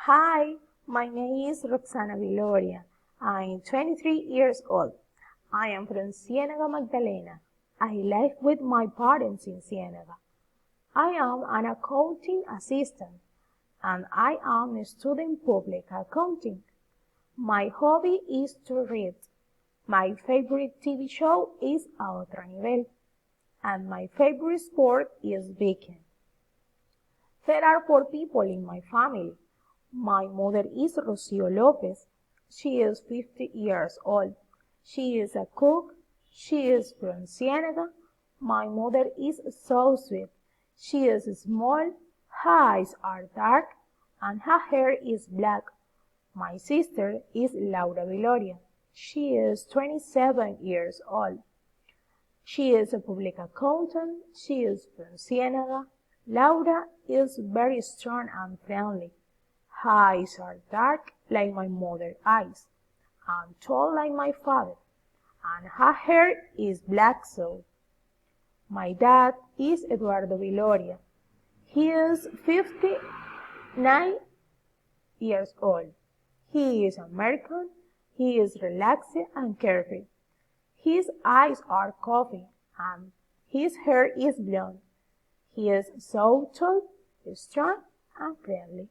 Hi, my name is Roxana Viloria. I'm 23 years old. I am from Ciénaga, Magdalena. I live with my parents in Ciénaga. I am an accounting assistant and I am studying public accounting. My hobby is to read. My favorite TV show is A Otro Nivel and my favorite sport is baking. There are 4 people in my family. My mother is Rocio Lopez. She is 50 years old. She is a cook. She is from Ciénaga. My mother is so sweet. She is small. Her eyes are dark and her hair is black. My sister is Laura Viloria. She is 27 years old. She is a public accountant. She is from Ciénaga. Laura is very strong and friendly. Her eyes are dark like my mother's eyes, and tall like my father, and her hair is black so. My dad is Eduardo Viloria. He is 59 years old. He is American. He is relaxed and carefree. His eyes are coffee and his hair is blonde. He is so tall, strong, and friendly.